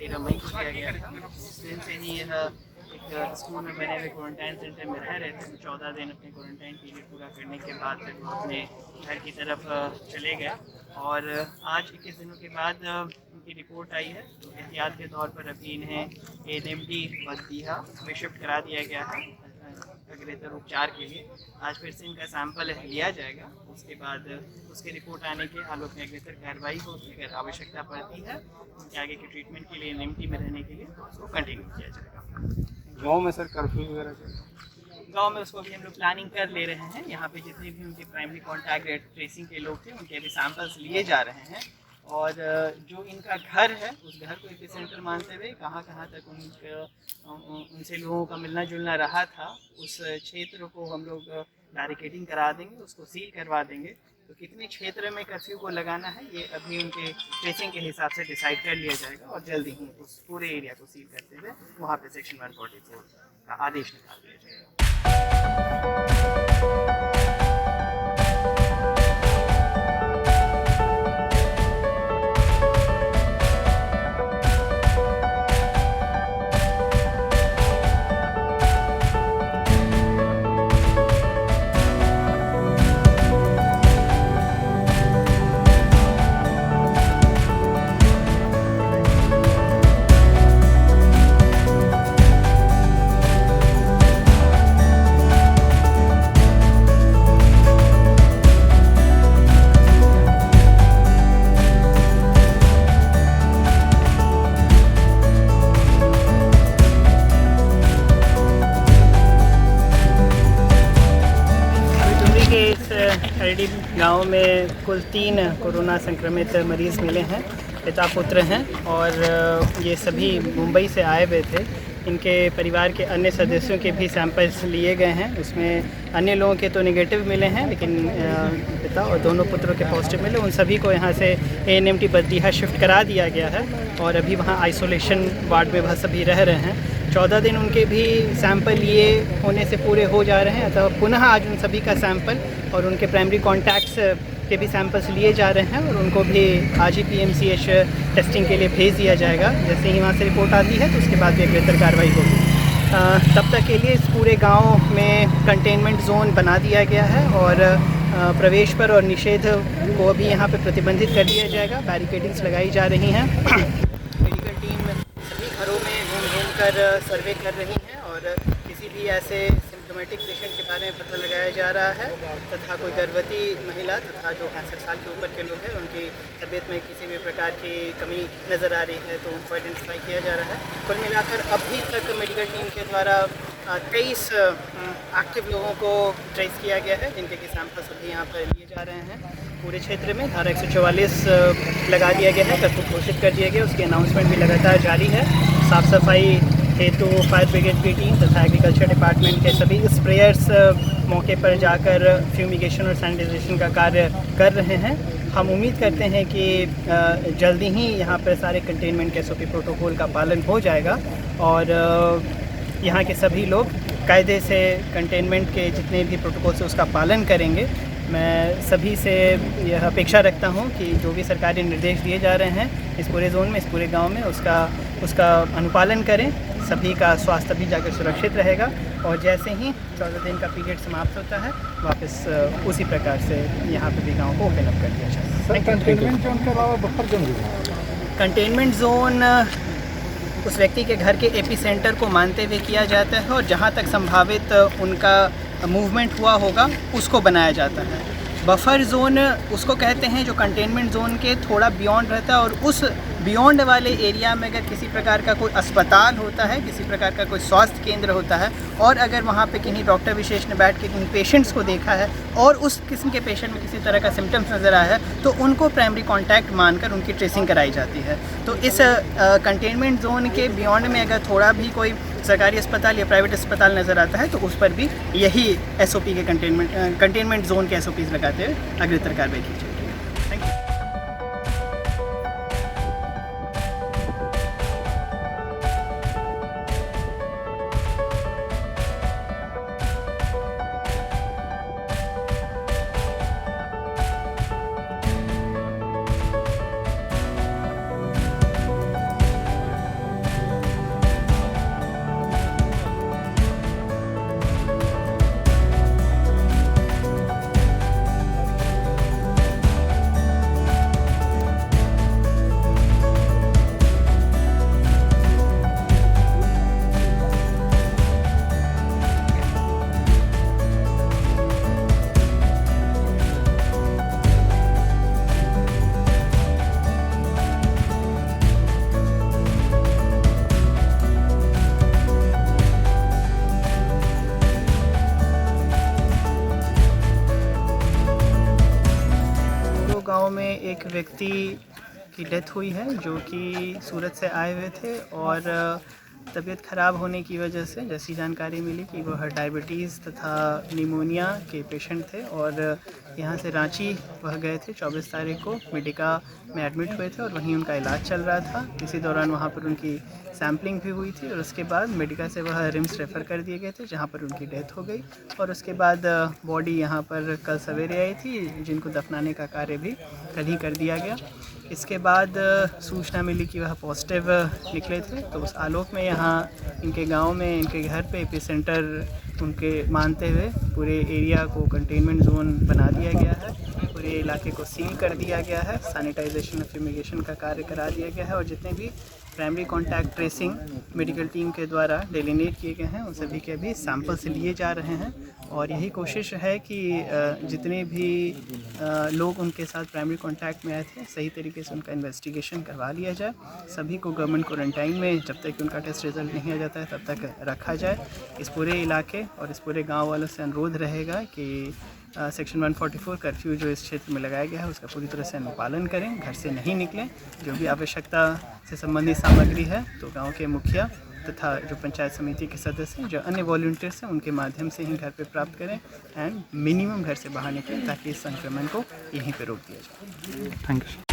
13 मई को किया गया था। उस दिन से ही यह एक स्कूल में बने हुए क्वारंटाइन सेंटर में रह रहे थे। 14 दिन अपने क्वारंटाइन पीरियड पूरा करने के बाद फिर वो अपने घर की तरफ चले गए और आज 21 दिनों के बाद उनकी रिपोर्ट आई है। तो एहतियात के तौर पर अभी इन्हें एएनएमडी बद्दीहा में शिफ्ट करा दिया गया है अग्रेतर उपचार के लिए। आज फिर से इनका सैंपल लिया जाएगा, उसके बाद उसकी रिपोर्ट आने के आलोक में अग्रेतर कार्रवाई होगी। अगर आवश्यकता पड़ती है उनके आगे के ट्रीटमेंट के लिए एएनएमडी में रहने के लिए तो उसको कंटिन्यू किया जाएगा। गाँव में सर कर्फ्यू वगैरह गांव में उसको भी हम लोग प्लानिंग कर ले रहे हैं। यहाँ पे जितने भी उनके प्राइमरी कॉन्टैक्ट ट्रेसिंग के लोग थे उनके अभी सैंपल्स लिए जा रहे हैं और जो इनका घर है उस घर को एपिसेंटर मानते हुए कहाँ कहाँ तक उनसे लोगों का मिलना जुलना रहा था उस क्षेत्र को हम लोग बैरिकेडिंग करा देंगे, उसको सील करवा देंगे। तो कितने क्षेत्र में कर्फ्यू को लगाना है ये अभी उनके ट्रेसिंग के हिसाब से डिसाइड कर लिया जाएगा और जल्दी ही उस पूरे एरिया को सील करते हुए वहाँ पे सेक्शन 144 का आदेश निकाल दिया जाएगा। हरडी गांव में कुल 3 कोरोना संक्रमित मरीज़ मिले हैं, पिता पुत्र हैं और ये सभी मुंबई से आए हुए थे। इनके परिवार के अन्य सदस्यों के भी सैंपल्स लिए गए हैं, उसमें अन्य लोगों के तो नेगेटिव मिले हैं लेकिन पिता और दोनों पुत्रों के पॉजिटिव मिले। उन सभी को यहाँ से एएनएमडी बद्दीहा शिफ्ट करा दिया गया है और अभी वहाँ आइसोलेशन वार्ड में वह सभी रह रहे हैं। 14 दिन उनके भी सैंपल लिए होने से पूरे हो जा रहे हैं, अतः पुनः आज उन सभी का सैंपल और उनके प्राइमरी कॉन्टैक्ट्स के भी सैंपल्स लिए जा रहे हैं और उनको भी आज ही पीएमसीएच टेस्टिंग के लिए भेज दिया जाएगा। जैसे ही वहाँ से रिपोर्ट आती है तो उसके बाद भी बेहतर कार्रवाई होगी। तब तक के लिए इस पूरे गांव में कंटेनमेंट जोन बना दिया गया है और प्रवेश पर और निषेध को भी यहाँ पे प्रतिबंधित कर दिया जाएगा। बैरिकेडिंग्स लगाई जा रही हैं। मेडिकल टीम सभी घरों में घूम कर सर्वे कर रही है और किसी भी ऐसे सिम्टोमेटिक पेशेंट के बारे में पता लगाया जा रहा है तथा कोई गर्भवती महिला तथा जो 65 साल के ऊपर के लोग हैं उनकी तबीयत में किसी भी प्रकार की कमी नज़र आ रही है तो उनको आइडेंटिफाई किया जा रहा है। कुल मिलाकर अभी तक मेडिकल टीम के द्वारा 23 एक्टिव लोगों को ट्रेस किया गया है जिनके कि सैंपल्स अभी यहाँ पर लिए जा रहे हैं। पूरे क्षेत्र में धारा 144 लगा दिया गया है, कर्फ्यू घोषित कर दिया गया। उसकी अनाउंसमेंट भी लगातार जारी है। साफ़ सफाई हेतु फायर ब्रिगेड की टीम तथा एग्रीकल्चर डिपार्टमेंट के सभी स्प्रेयर्स मौके पर जाकर फ्यूमिगेशन और सैनिटाइजेशन का कार्य कर रहे हैं। हम उम्मीद करते हैं कि जल्दी ही यहाँ पर सारे कंटेनमेंट के एसओपी प्रोटोकॉल का पालन हो जाएगा और यहाँ के सभी लोग कायदे से कंटेनमेंट के जितने भी प्रोटोकॉल से उसका पालन करेंगे। मैं सभी से यह अपेक्षा रखता हूँ कि जो भी सरकारी निर्देश दिए जा रहे हैं इस पूरे जोन में, इस पूरे गांव में, उसका अनुपालन करें। सभी का स्वास्थ्य भी जाकर सुरक्षित रहेगा और जैसे ही 14 दिन का पीरियड समाप्त होता है वापस उसी प्रकार से यहाँ पे भी गाँव को ओपन अप कर दिया जाएगा। कंटेनमेंट जोन के अलावा बफर जोन भी कंटेनमेंट जोन उस व्यक्ति के घर के एपिसेंटर को मानते हुए किया जाता है और जहाँ तक संभावित उनका मूवमेंट हुआ होगा उसको बनाया जाता है। बफर जोन उसको कहते हैं जो कंटेनमेंट जोन के थोड़ा बियॉन्ड रहता है और उस बियॉन्ड वाले एरिया में अगर किसी प्रकार का कोई अस्पताल होता है, किसी प्रकार का कोई स्वास्थ्य केंद्र होता है और अगर वहाँ पे किन्हीं डॉक्टर विशेष ने बैठ के इन पेशेंट्स को देखा है और उस किस्म के पेशेंट में किसी तरह का सिम्टम्स नज़र आया है तो उनको प्राइमरी कॉन्टैक्ट मानकर उनकी ट्रेसिंग कराई जाती है। तो इस कंटेनमेंट जोन के बियॉन्ड में अगर थोड़ा भी कोई सरकारी अस्पताल या प्राइवेट अस्पताल नज़र आता है तो उस पर भी यही एसओपी के कंटेनमेंट जोन के एसओपीज़ लगाते हुए अग्रतर कार्रवाई की जाएगी। Thank you. गांव में एक व्यक्ति की डेथ हुई है जो कि सूरत से आए हुए थे और तबीयत ख़राब होने की वजह से जैसी जानकारी मिली कि वह डायबिटीज़ तथा निमोनिया के पेशेंट थे और यहाँ से रांची वह गए थे 24 तारीख को मेडिका में एडमिट हुए थे और वहीं उनका इलाज चल रहा था। इसी दौरान वहाँ पर उनकी सैम्पलिंग भी हुई थी और उसके बाद मेडिका से वह रिम्स रेफ़र कर दिए गए थे जहाँ पर उनकी डेथ हो गई और उसके बाद बॉडी यहाँ पर कल सवेरे आई थी, जिनको दफनाने का कार्य भी कल ही कर दिया गया। इसके बाद सूचना मिली कि वह पॉजिटिव निकले थे, तो उस आलोक में यहाँ इनके गांव में इनके घर पे एपिसेंटर उनके मानते हुए पूरे एरिया को कंटेनमेंट जोन बना दिया गया है, पूरे इलाके को सील कर दिया गया है, सैनिटाइजेशन और फ्यूमिगेशन का कार्य करा दिया गया है और जितने भी primary contact tracing medical team के द्वारा डेलिनेट किए गए हैं उन सभी के भी सैंपल्स लिए जा रहे हैं और यही कोशिश है कि जितने भी लोग उनके साथ प्राइमरी कॉन्टैक्ट में आए थे सही तरीके से उनका इन्वेस्टिगेशन करवा लिया जाए। सभी को गवर्नमेंट क्वारंटाइन में जब तक उनका टेस्ट रिजल्ट नहीं आ जाता है तब तक रखा जाए। इस पूरे इलाके और इस पूरे गांव वालों से अनुरोध रहेगा कि सेक्शन 144 कर्फ्यू जो इस क्षेत्र में लगाया गया है उसका पूरी तरह से अनुपालन करें, घर से नहीं निकलें। जो भी आवश्यकता से संबंधित सामग्री है तो गांव के मुखिया तथा जो पंचायत समिति के सदस्य हैं, जो अन्य वॉलंटियर्स हैं, उनके माध्यम से ही घर पे प्राप्त करें एंड मिनिमम घर से बाहर निकलें ताकि इस संक्रमण को यहीं पे रोक दिया जाए। Thank you.